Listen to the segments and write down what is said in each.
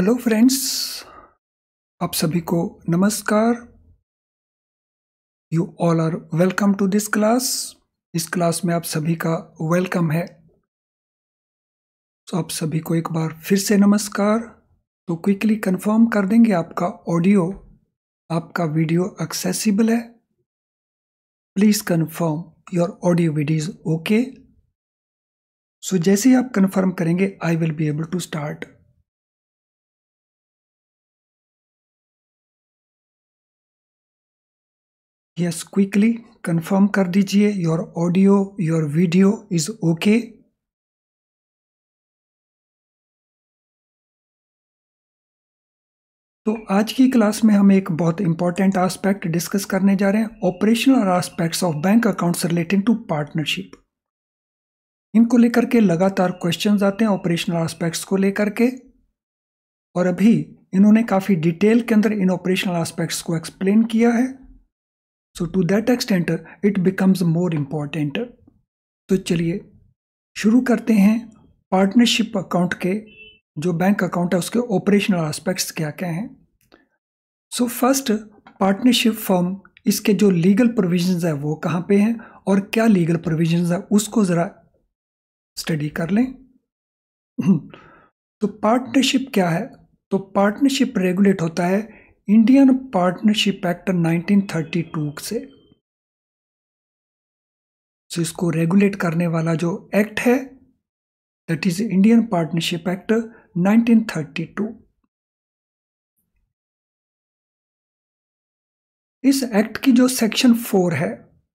Hello friends, आप सभी को नमस्कार। You all are welcome to this class. इस क्लास में आप सभी का वेलकम है। तो आप सभी को एक बार फिर से नमस्कार। तो क्विकली कंफर्म कर देंगे आपका ऑडियो, आपका वीडियो एक्सेसिबल है। Please confirm your audio video is okay. So जैसे ही आप कंफर्म करेंगे I will be able to start. Yes, quickly confirm कर दीजिए your audio your video is okay. तो आज की क्लास में हम एक बहुत इंपॉर्टेंट एस्पेक्ट डिस्कस करने जा रहे हैं, operational aspects of bank accounts relating to partnership. इनको लेकर के लगातार क्वेश्चंस आते हैं ऑपरेशनल एस्पेक्ट्स को लेकर के, और अभी इन्होंने काफी डिटेल के अंदर इन ऑपरेशनल एस्पेक्ट्स को एक्सप्लेन किया है। So to that extent it becomes more important. तो चलिए शुरू करते हैं। पार्टनरशिप अकाउंट के जो बैंक अकाउंट है उसके ऑपरेशनल एस्पेक्ट्स क्या क्या हैं। सो फर्स्ट, पार्टनरशिप फर्म, इसके जो लीगल प्रोविजंस है वो कहाँ पे हैं और क्या लीगल प्रोविजंस है उसको जरा स्टडी कर लें। तो पार्टनरशिप क्या है? तो पार्टनरशिप रेगुलेट होता है इंडियन पार्टनरशिप एक्ट 1932 से। सो इसको रेगुलेट करने वाला जो एक्ट है that is Indian partnership act 1932। इस एक्ट की जो सेक्शन 4 है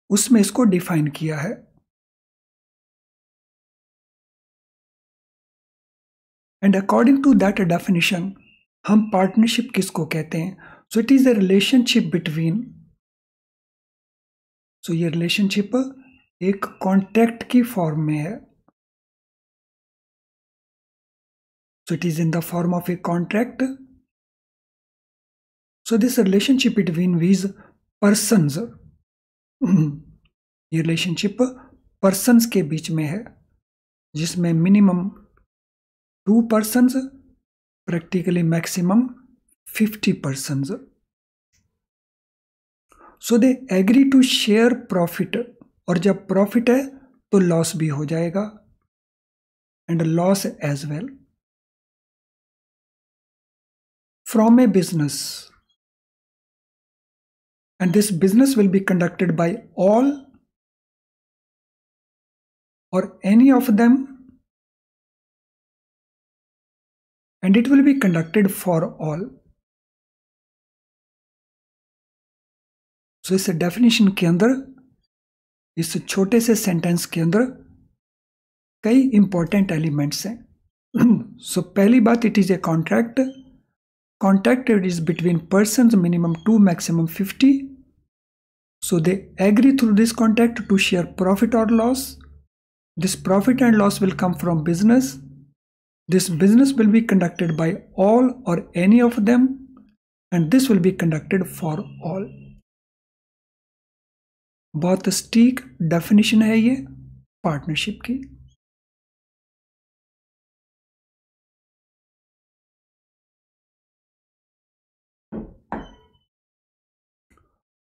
उसमें इसको डिफाइन किया है। And according to that definition हम पार्टनरशिप किसको कहते हैं? So it is a relationship between, so ये रिलेशनशिप एक कॉन्ट्रैक्ट की फॉर्म में है। So it is in the form of a contract. So this relationship between these persons, ये रिलेशनशिप पर्सन्स के बीच में है जिसमें minimum 2 persons, practically maximum 50 persons. So they agree to share profit, और जब प्रॉफिट है तो लॉस भी हो जाएगा, and loss as well, from a business, and this business will be conducted by all or any of them, and it will be conducted for all. So इस definition के अंदर, इस छोटे से सेंटेंस के अंदर कई इंपॉर्टेंट एलिमेंट्स हैं। सो पहली बात, it is a contract. Contract is between persons, minimum 2 maximum 50. So they agree through this contract to share profit or loss. This profit and loss will come from business. This business will be conducted by all or any of them, and this will be conducted for all. बहुत स्टीक definition है ये partnership की।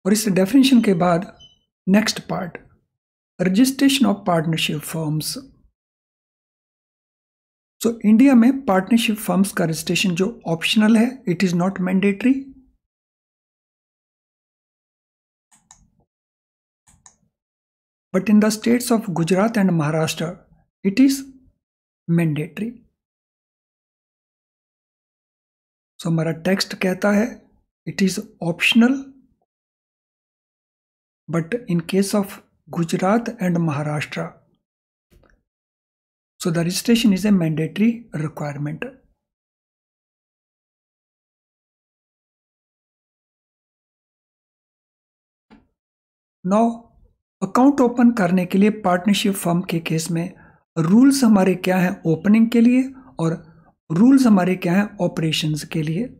और इस definition के बाद next part, registration of partnership firms. So India में partnership firms का रजिस्ट्रेशन जो ऑप्शनल है, it is not mandatory. But in the states of Gujarat and Maharashtra it is mandatory. So हमारा टेक्स्ट कहता है it is optional, but in case of Gujarat and Maharashtra, so the registration is a mandatory requirement. Now, account open करने के लिए partnership firm के case में rules हमारे क्या हैं ओपनिंग के लिए, और रूल्स हमारे क्या हैं ऑपरेशंस के लिए।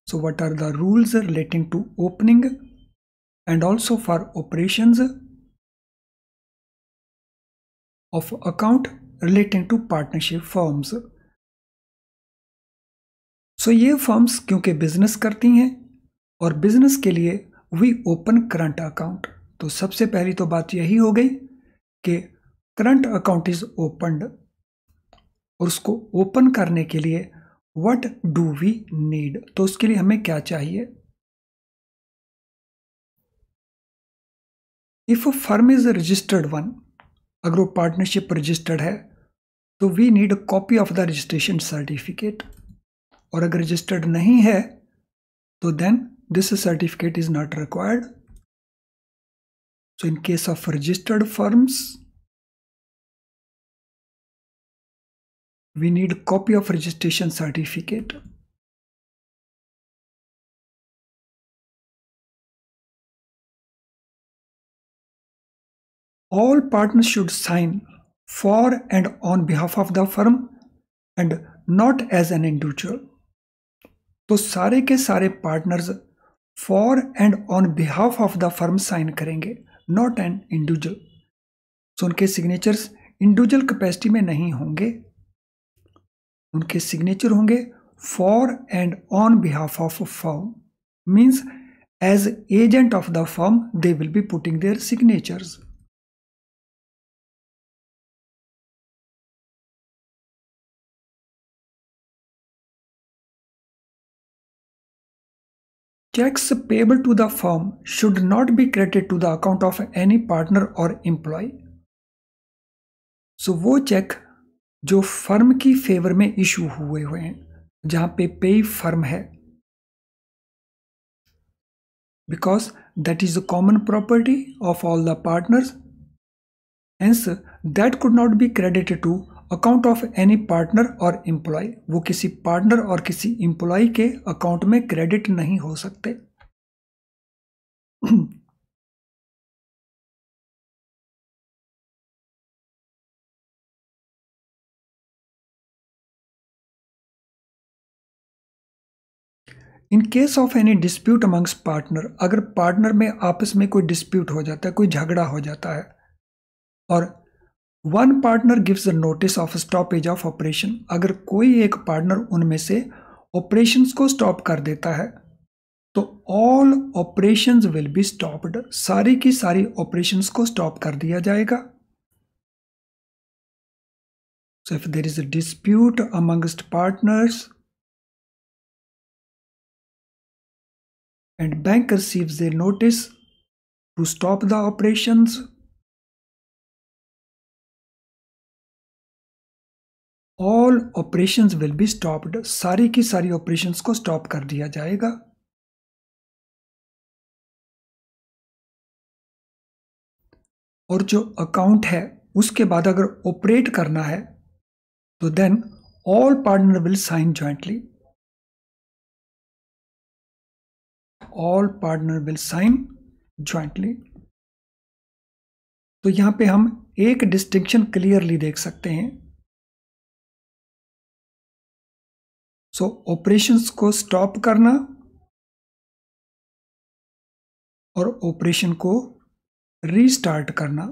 So what are the rules relating to opening and also for operations of account relating to partnership firms. सो ये फर्म्स क्योंकि बिजनेस करती हैं और बिजनेस के लिए वी ओपन करंट अकाउंट, तो सबसे पहली तो बात यही हो गई कि करंट अकाउंट इज ओपनड, और उसको ओपन करने के लिए व्हाट डू वी नीड, तो उसके लिए हमें क्या चाहिए। If firm is registered one, अगर वो पार्टनरशिप रजिस्टर्ड है तो we need copy of the registration certificate, और अगर रजिस्टर्ड नहीं है तो then this certificate is not required. So in case of registered firms we need copy of registration certificate. All partners should sign for and on behalf of the firm and not as an individual. तो सारे के सारे partners for and on behalf of the firm sign करेंगे, not an individual. So उनके signatures individual capacity में नहीं होंगे, उनके सिग्नेचर होंगे for and on behalf of firm, means as agent of the firm they will be putting their signatures. Checks payable to the firm should not be credited to the account of any partner or employee. So वो check जो firm की favour में issue हुए हैं, जहां पे पे firm है, because that is a common property of all the partners, hence that could not be credited to account of any partner और एम्प्लॉय, वो किसी पार्टनर और किसी एम्प्लॉय के अकाउंट में क्रेडिट नहीं हो सकते। इन case of any dispute amongst partner, अगर पार्टनर में आपस में कोई डिस्प्यूट हो जाता है, कोई झगड़ा हो जाता है, और one partner gives the notice of stoppage of operation, अगर कोई एक पार्टनर उनमें से ऑपरेशंस को स्टॉप कर देता है तो all operations will be stopped, सारी की सारी ऑपरेशंस को स्टॉप कर दिया जाएगा। So if there is a dispute amongst partners and bank receives a notice to stop the operations, all operations will be stopped, सारी की सारी operations को stop कर दिया जाएगा। और जो अकाउंट है उसके बाद अगर ऑपरेट करना है तो then all partner will sign jointly, all partner will sign jointly. तो यहां पे हम एक डिस्टिंक्शन क्लियरली देख सकते हैं। सो ऑपरेशंस को स्टॉप करना और ऑपरेशन को रीस्टार्ट करना।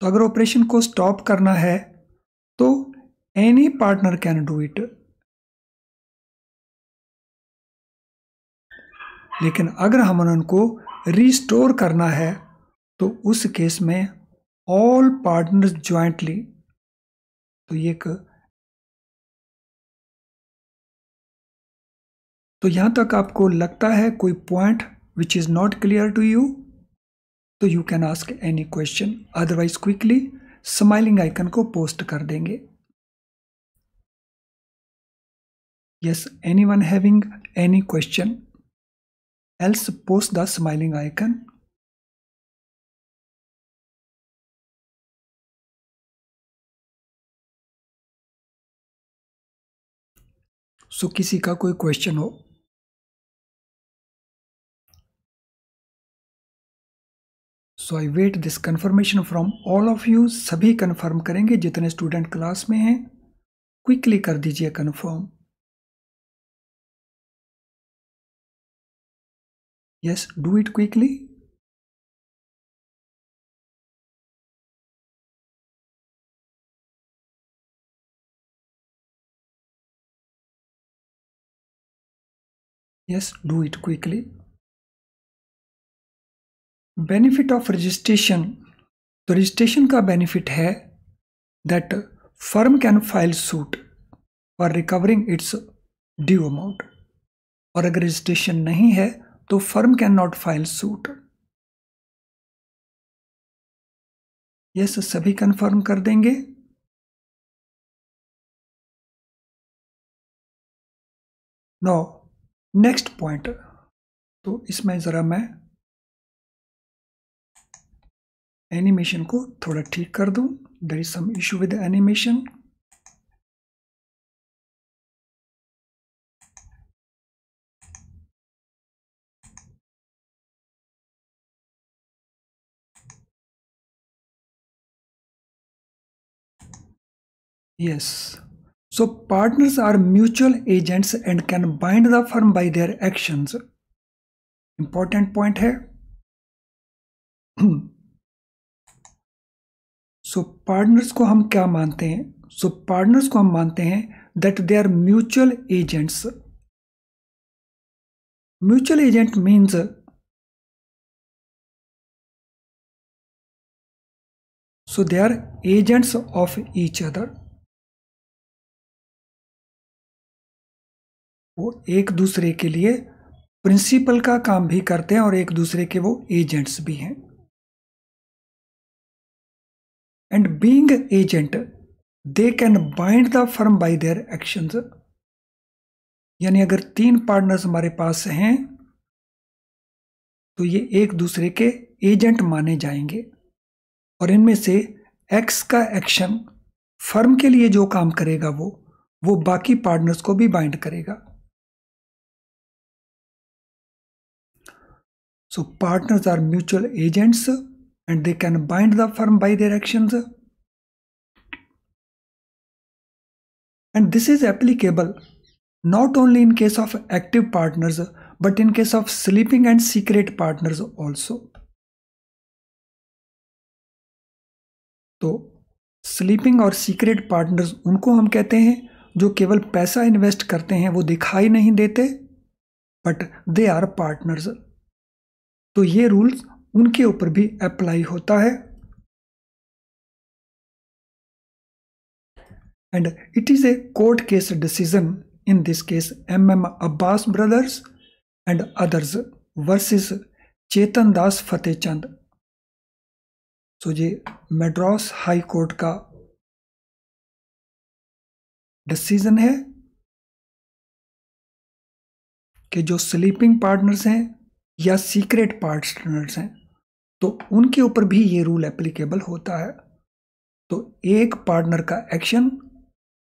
तो अगर ऑपरेशन को स्टॉप करना है तो any partner can do it, लेकिन अगर हम उनको रिस्टोर करना है तो उस केस में ऑल पार्टनर्स ज्वाइंटली। तो यहां तक आपको लगता है कोई point which is not clear to you, तो you can ask any question, otherwise quickly smiling icon को पोस्ट कर देंगे। Yes, anyone having any question, else post the smiling icon. So किसी का कोई क्वेश्चन हो। So I wait this confirmation from all of you, सभी confirm करेंगे जितने स्टूडेंट क्लास में हैं, क्विकली कर दीजिए confirm. Yes, do it quickly. Yes, do it quickly. Benefit of registration. तो रजिस्ट्रेशन का बेनिफिट है that firm can file suit for recovering its due amount, और अगर रजिस्ट्रेशन नहीं है तो firm can not file suit. Yes, सभी confirm कर देंगे। No, next point. तो इसमें जरा मैं एनिमेशन को थोड़ा ठीक कर दूं। There is some issue with animation. Yes. So partners are mutual agents and can bind the firm by their actions. Important point है। So partners को हम क्या मानते हैं? So partners को हम मानते हैं that they are mutual agents. Mutual agent means so they are agents of each other. वो एक दूसरे के लिए प्रिंसिपल का काम भी करते हैं और एक दूसरे के वो एजेंट्स भी हैं। And being agent they can bind the firm bye their actions. यानी अगर 3 पार्टनर्स हमारे पास हैं तो ये एक दूसरे के एजेंट माने जाएंगे, और इनमें से एक्स का एक्शन फर्म के लिए जो काम करेगा वो बाकी पार्टनर्स को भी बाइंड करेगा। So partners are mutual agents and they can bind the firm by their actions. And this is applicable not only in case of active partners but in case of sleeping and secret partners also. तो sleeping और secret partners उनको हम कहते हैं जो केवल पैसा invest करते हैं, वो दिखाई नहीं देते, बट दे आर पार्टनर्स। तो ये रूल्स उनके ऊपर भी अप्लाई होता है। And it is a court case decision, in this case MM Abbas brothers and others versus Chetan Das Fatehchand. So ये मद्रास हाई कोर्ट का डिसीजन है कि जो स्लीपिंग पार्टनर्स हैं या सीक्रेट पार्टनर्स हैं तो उनके ऊपर भी ये रूल एप्लीकेबल होता है। तो एक पार्टनर का एक्शन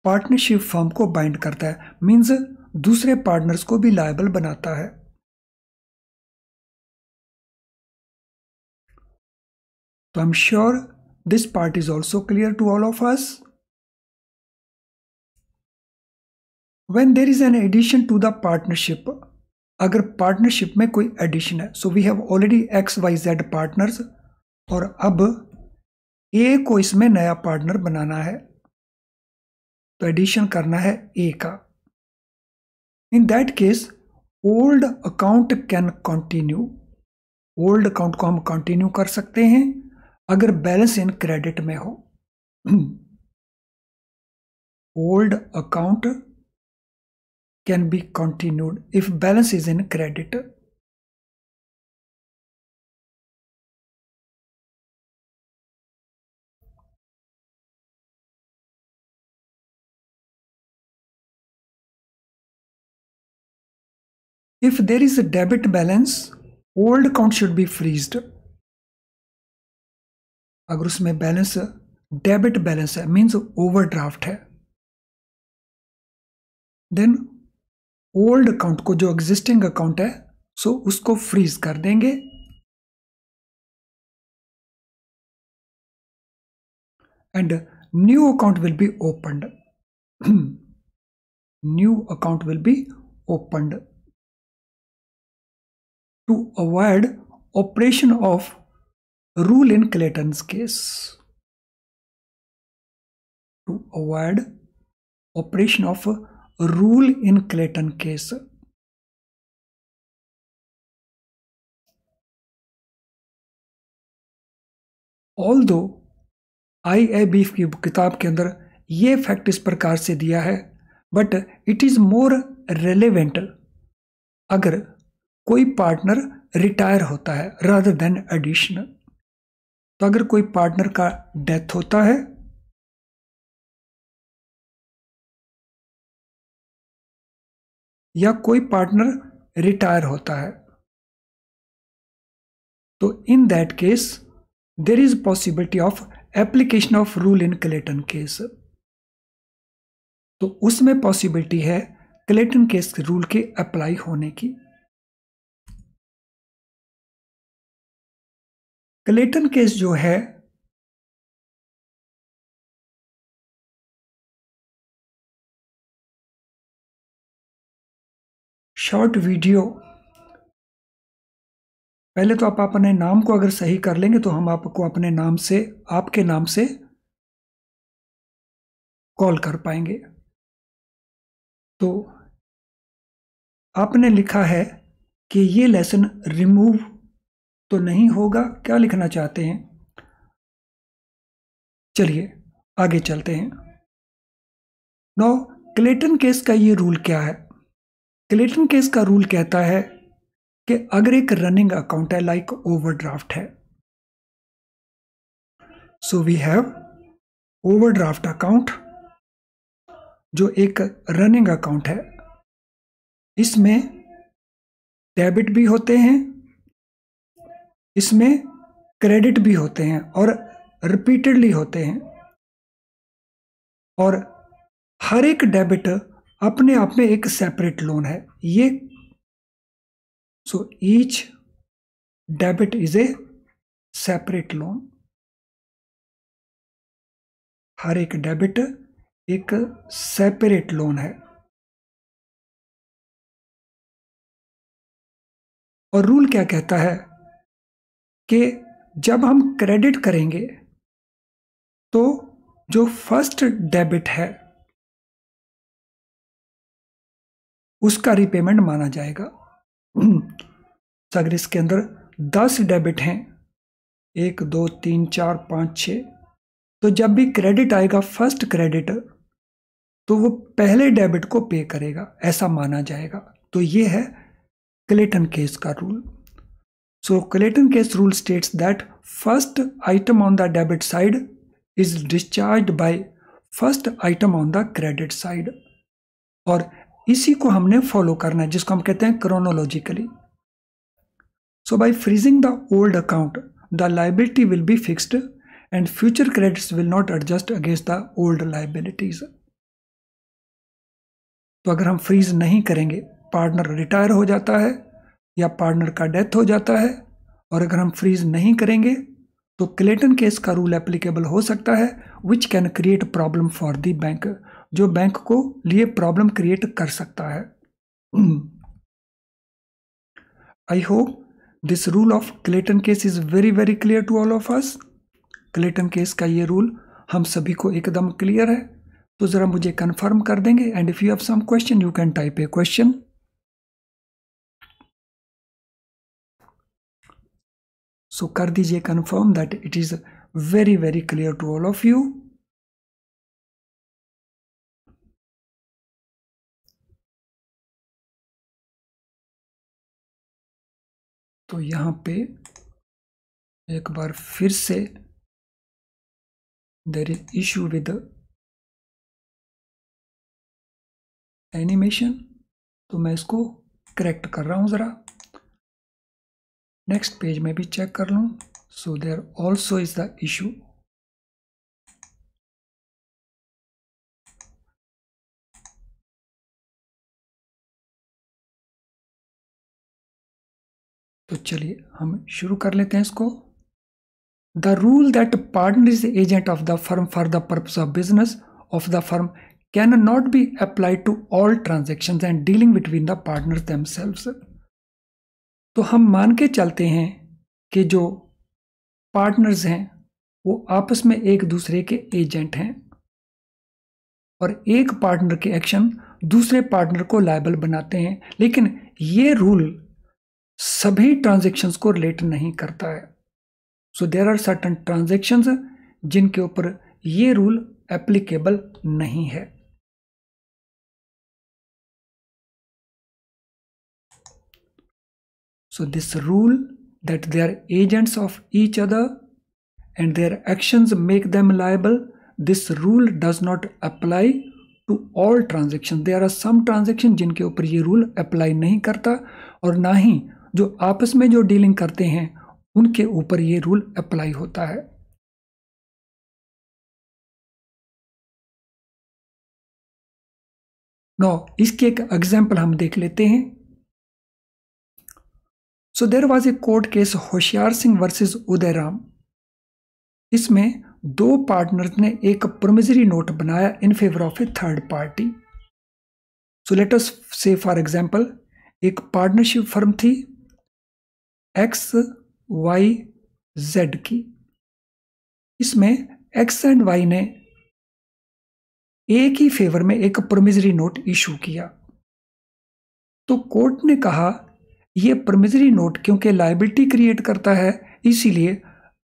पार्टनरशिप फर्म को बाइंड करता है, मींस दूसरे पार्टनर्स को भी लायबल बनाता है। तो I am sure this part is also clear to all of us. When there is an addition to the partnership, अगर पार्टनरशिप में कोई एडिशन है, so we have already XYZ partners और अब ए को इसमें नया पार्टनर बनाना है, तो एडिशन करना है ए का। इन that case old account can continue. Old account को हम कंटिन्यू कर सकते हैं अगर बैलेंस इन क्रेडिट में हो। Old account can be continued if balance is in credit. If there is a debit balance, old account should be freezed. अगर उसमें बैलेंस डेबिट बैलेंस है, मीन्स ओवरड्राफ्ट है, देन ओल्ड अकाउंट को जो existing account है सो उसको freeze कर देंगे and new account will be opened. New account will be opened to avoid operation of rule in Clayton's case. To avoid operation of rule in Clayton case. Although IAB की किताब के अंदर ये fact इस प्रकार से दिया है, but it is more relevant अगर कोई पार्टनर रिटायर होता है रादर देन एडिशनल। तो अगर कोई पार्टनर का डेथ होता है या कोई पार्टनर रिटायर होता है, तो in that case there is possibility of application of rule in Clayton case. तो उसमें पॉसिबिलिटी है क्लेटन केस रूल के अप्लाई होने की। क्लेटन केस जो है शॉर्ट वीडियो, पहले तो आप अपने नाम को अगर सही कर लेंगे तो हम आपको अपने नाम से, आपके नाम से कॉल कर पाएंगे। तो आपने लिखा है कि ये लेसन रिमूव तो नहीं होगा, क्या लिखना चाहते हैं? चलिए आगे चलते हैं। नो क्लेटन केस का ये रूल क्या है? क्लेटन केस का रूल कहता है कि अगर एक रनिंग अकाउंट है लाइक ओवरड्राफ्ट है, so we have overdraft account जो एक रनिंग अकाउंट है, इसमें डेबिट भी होते हैं, इसमें क्रेडिट भी होते हैं और रिपीटेडली होते हैं, और हर एक डेबिट अपने आप में एक सेपरेट लोन है। ये so each debit is a separate loan. हर एक डेबिट एक सेपरेट लोन है। और रूल क्या कहता है कि जब हम क्रेडिट करेंगे तो जो फर्स्ट डेबिट है उसका रिपेमेंट माना जाएगा। अगर इसके अंदर 10 डेबिट हैं, 1 2 3 4 5 6, तो जब भी क्रेडिट आएगा फर्स्ट क्रेडिट, तो वो पहले डेबिट को पे करेगा, ऐसा माना जाएगा। तो ये है क्लेटन केस का rule. So Clayton case rule states that first item on the debit side is discharged by first item on the credit side, और इसी को हमने फॉलो करना है, जिसको हम कहते हैं chronologically. So by freezing the old account the liability will be fixed and future credits will not adjust against the old liabilities. तो अगर हम फ्रीज नहीं करेंगे, पार्टनर रिटायर हो जाता है या पार्टनर का डेथ हो जाता है, और अगर हम फ्रीज नहीं करेंगे तो क्लेटन केस का रूल एप्लीकेबल हो सकता है, which can create problem for the bank, जो बैंक को लिए प्रॉब्लम क्रिएट कर सकता है। I hope this rule of Clayton case is very very clear to all of us. Clayton case का ये रूल हम सभी को एकदम क्लियर है। तो जरा मुझे कंफर्म कर देंगे, and if you have some question you can type a question. So कर दीजिए confirm that it is very very clear to all of you. तो यहां पे एक बार फिर से there is issue with animation, तो मैं इसको करेक्ट कर रहा हूं, जरा नेक्स्ट पेज में भी चेक कर लूं। So there also is the issue. तो चलिए हम शुरू कर लेते हैं इसको। The rule that partner is agent of the firm for the purpose of business of the firm can not be applied to all transactions and dealing between the partners themselves. तो हम मान के चलते हैं कि जो पार्टनर्स हैं वो आपस में एक दूसरे के एजेंट हैं, और एक पार्टनर के एक्शन दूसरे पार्टनर को लायबल बनाते हैं, लेकिन ये रूल सभी ट्रांजैक्शंस को रिलेट नहीं करता है। So there are certain transactions जिनके ऊपर ये रूल एप्लीकेबल नहीं है। So this rule that they are agents of each other and their actions make them liable, this rule does not apply to all transactions. There are some transactions जिनके ऊपर ये rule apply नहीं करता और ना ही जो आपस में जो डीलिंग करते हैं उनके ऊपर ये रूल अप्लाई होता है। नो इसके एक एग्जाम्पल हम देख लेते हैं। So there was a court case Hoshiyar Singh versus Udayram. इसमें दो पार्टनर्स ने एक प्रोमिसरी नोट बनाया इन favour of a third party. So let us से फॉर एग्जांपल एक पार्टनरशिप फर्म थी XYZ की। इसमें X एंड Y ने A की फेवर में एक प्रोमिसरी नोट इशू किया। तो कोर्ट ने कहा यह प्रोमिसरी नोट क्योंकि लायबिलिटी क्रिएट करता है इसीलिए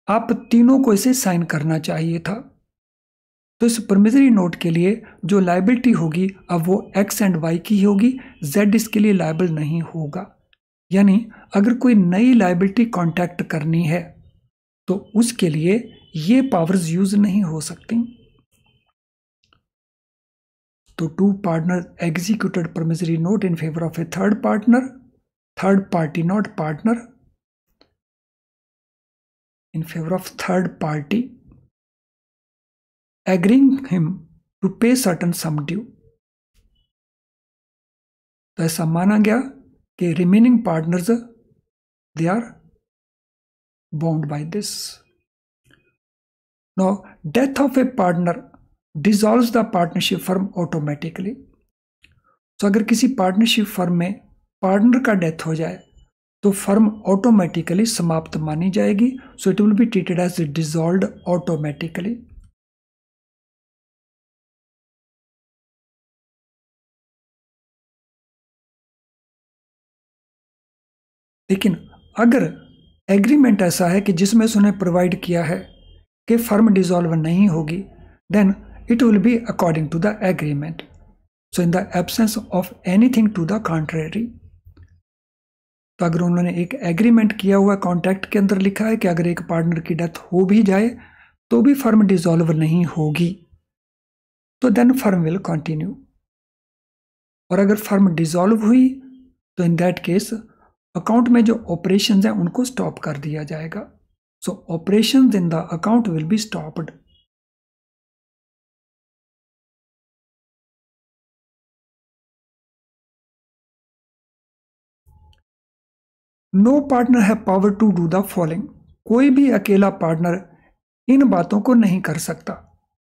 आप तीनों को इसे साइन करना चाहिए था। तो इस प्रोमिसरी नोट के लिए जो लायबिलिटी होगी अब वो X एंड Y की होगी, Z इसके लिए लायबल नहीं होगा। यानी अगर कोई नई लायबिलिटी कॉन्टैक्ट करनी है तो उसके लिए ये पावर्स यूज नहीं हो सकती। तो two partner executed promissory note in favour of a third party not partner in favor of third party agreeing him to pay certain sum due। तो ऐसा माना गया कि remaining partners they are bound by this. Now death of a partner dissolves the partnership firm automatically. तो अगर किसी partnership firm में partner का डेथ हो जाए तो फर्म ऑटोमेटिकली समाप्त मानी जाएगी। So it will be treated as dissolved automatically. लेकिन अगर एग्रीमेंट ऐसा है कि जिसमें उसने प्रोवाइड किया है कि फर्म डिसॉल्व नहीं होगी, then it will be according to the agreement. So in the absence of anything to the contrary. तो अगर उन्होंने एक एग्रीमेंट किया हुआ कॉन्ट्रैक्ट के अंदर लिखा है कि अगर एक पार्टनर की डेथ हो भी जाए तो भी फर्म डिसॉल्व नहीं होगी, तो देन फर्म विल कंटिन्यू। और अगर फर्म डिसॉल्व हुई तो इन दैट केस अकाउंट में जो ऑपरेशंस हैं उनको स्टॉप कर दिया जाएगा। So operations in the account will be stopped. No partner has power to do the following. कोई भी अकेला पार्टनर इन बातों को नहीं कर सकता,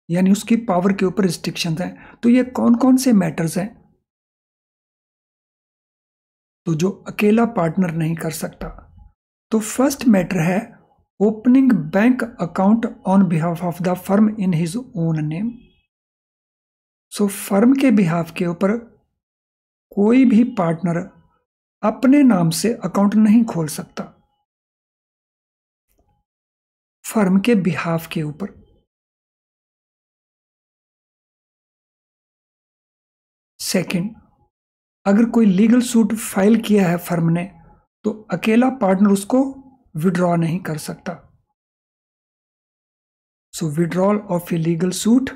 यानी उसकी पावर के ऊपर रिस्ट्रिक्शंस हैं। तो ये कौन कौन से मैटर्स हैं तो जो अकेला पार्टनर नहीं कर सकता? तो फर्स्ट मैटर है opening bank account on behalf of the firm in his own name. So firm के बिहाफ के ऊपर कोई भी पार्टनर अपने नाम से अकाउंट नहीं खोल सकता, फर्म के बिहाफ के ऊपर। सेकंड, अगर कोई लीगल सूट फाइल किया है फर्म ने तो अकेला पार्टनर उसको विड्रॉ नहीं कर सकता। सो withdrawal of a legal suit.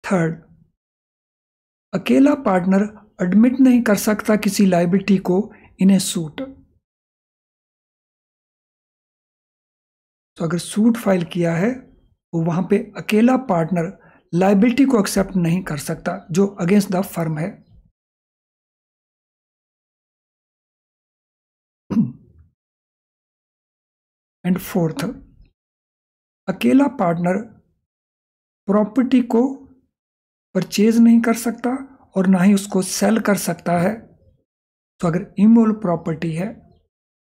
Third, अकेला पार्टनर एडमिट नहीं कर सकता किसी लायबिलिटी को इन ए सूट। तो अगर सूट फाइल किया है तो वहां पे अकेला पार्टनर लायबिलिटी को एक्सेप्ट नहीं कर सकता जो अगेंस्ट द फर्म है। एंड फोर्थ, अकेला पार्टनर प्रॉपर्टी को परचेज नहीं कर सकता और ना ही उसको सेल कर सकता है। तो अगर इमूवेबल प्रॉपर्टी है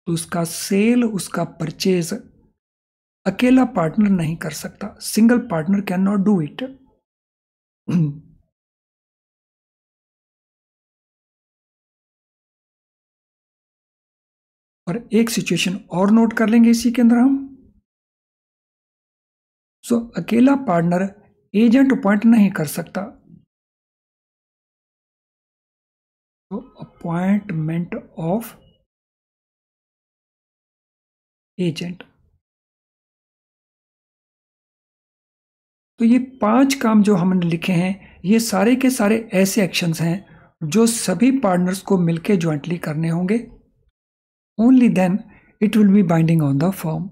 तो उसका सेल, उसका परचेज अकेला पार्टनर नहीं कर सकता। Single partner can not do it. और एक सिचुएशन और नोट कर लेंगे इसी के अंदर हम। अकेला पार्टनर एजेंट अपॉइंट नहीं कर सकता, तो अपॉइंटमेंट ऑफ एजेंट। तो ये 5 काम जो हमने लिखे हैं ये सारे के सारे ऐसे एक्शंस हैं जो सभी पार्टनर्स को मिलकर ज्वाइंटली करने होंगे। Only then it will be binding on the firm.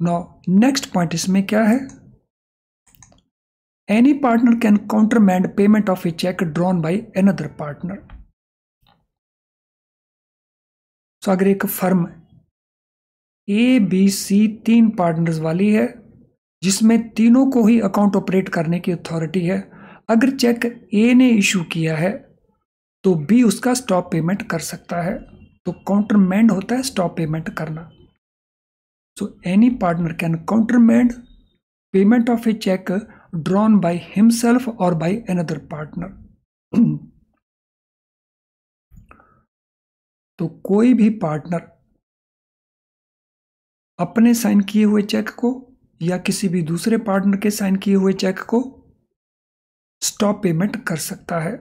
Now next point इसमें क्या है? Any partner can countermand payment of a cheque drawn by another partner. तो अगर एक firm A B C 3 partners वाली है जिसमें तीनों को ही अकाउंट ऑपरेट करने की अथॉरिटी है, अगर चेक ए ने इशू किया है तो बी उसका स्टॉप पेमेंट कर सकता है। तो काउंटरमैंड होता है स्टॉप पेमेंट करना। So any partner can countermand payment of a cheque drawn by himself और बाय अनदर पार्टनर। तो कोई भी पार्टनर अपने साइन किए हुए चेक को या किसी भी दूसरे पार्टनर के साइन किए हुए चेक को स्टॉप पेमेंट कर सकता है।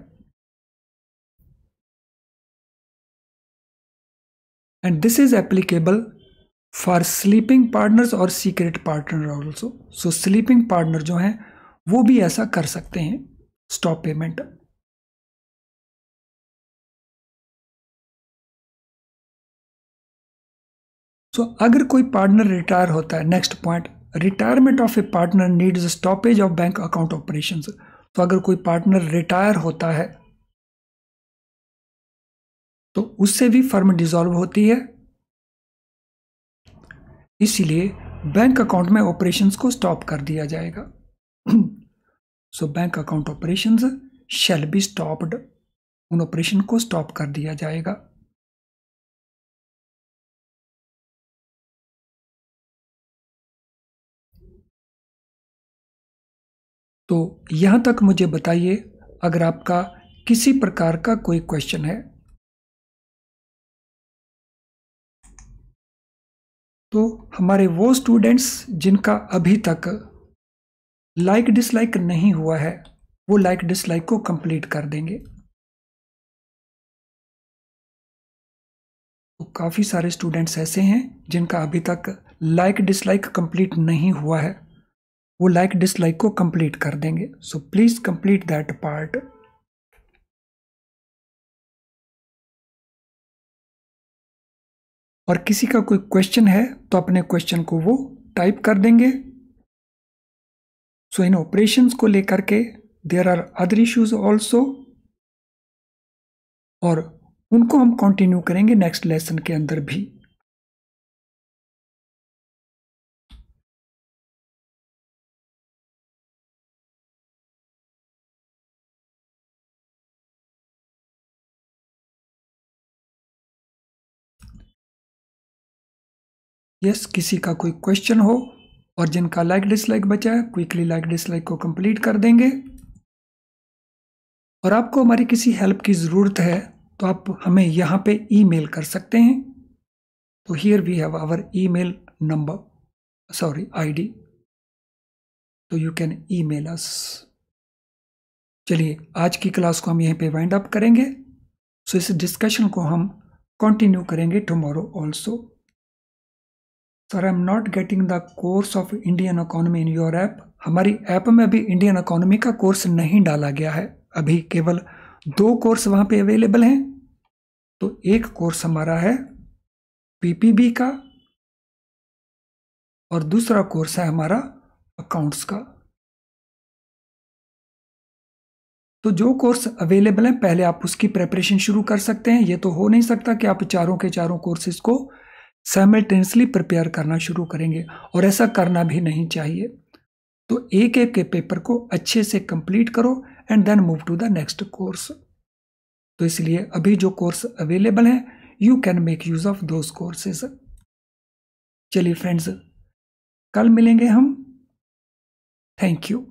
And this is applicable for sleeping partners और secret partner also. So sleeping partner जो हैं वो भी ऐसा कर सकते हैं स्टॉप पेमेंट। अगर कोई पार्टनर रिटायर होता है, next point, retirement of a partner needs stoppage of bank account operations. तो अगर कोई पार्टनर रिटायर होता है तो उससे भी फर्म डिसॉल्व होती है, इसीलिए बैंक अकाउंट में ऑपरेशंस को स्टॉप कर दिया जाएगा। Bank account operations shall be stopped, उन ऑपरेशन को स्टॉप कर दिया जाएगा। तो यहां तक मुझे बताइए अगर आपका किसी प्रकार का कोई क्वेश्चन है। तो हमारे वो स्टूडेंट्स जिनका अभी तक लाइक डिसलाइक नहीं हुआ है वो लाइक डिसलाइक को कंप्लीट कर देंगे। तो काफ़ी सारे स्टूडेंट्स ऐसे हैं जिनका अभी तक लाइक डिसलाइक कंप्लीट नहीं हुआ है, वो लाइक डिसलाइक को कंप्लीट कर देंगे। So please complete that part. और किसी का कोई क्वेश्चन है तो अपने क्वेश्चन को वो टाइप कर देंगे। सो इन ऑपरेशंस को लेकर के there are other issues also, और उनको हम कंटिन्यू करेंगे नेक्स्ट लेसन के अंदर भी। यस, किसी का कोई क्वेश्चन हो और जिनका लाइक डिसलाइक बचा है क्विकली लाइक डिसलाइक को कंप्लीट कर देंगे। और आपको हमारी किसी हेल्प की ज़रूरत है तो आप हमें यहाँ पे ईमेल कर सकते हैं। तो here we have our email number, sorry ID, तो यू कैन ईमेल अस। चलिए आज की क्लास को हम यहीं पे वाइंड अप करेंगे। सो इस डिस्कशन को हम कंटिन्यू करेंगे tomorrow also. Sir I am not getting the course of Indian economy in your app. हमारी ऐप में अभी इंडियन इकोनॉमी का कोर्स नहीं डाला गया है, अभी केवल 2 कोर्स वहाँ पे अवेलेबल हैं। तो एक कोर्स हमारा है पीपीबी का और दूसरा कोर्स है हमारा अकाउंट्स का। तो जो कोर्स अवेलेबल है पहले आप उसकी प्रिपरेशन शुरू कर सकते हैं। ये तो हो नहीं सकता कि आप चारों के चारों कोर्सेज को साइमल्टेनियसली प्रिपेयर करना शुरू करेंगे, और ऐसा करना भी नहीं चाहिए। तो एक एक के पेपर को अच्छे से कंप्लीट करो and then move to the next course. तो इसलिए अभी जो कोर्स अवेलेबल हैं you can make use of those courses. चलिए फ्रेंड्स, कल मिलेंगे हम थैंक यू।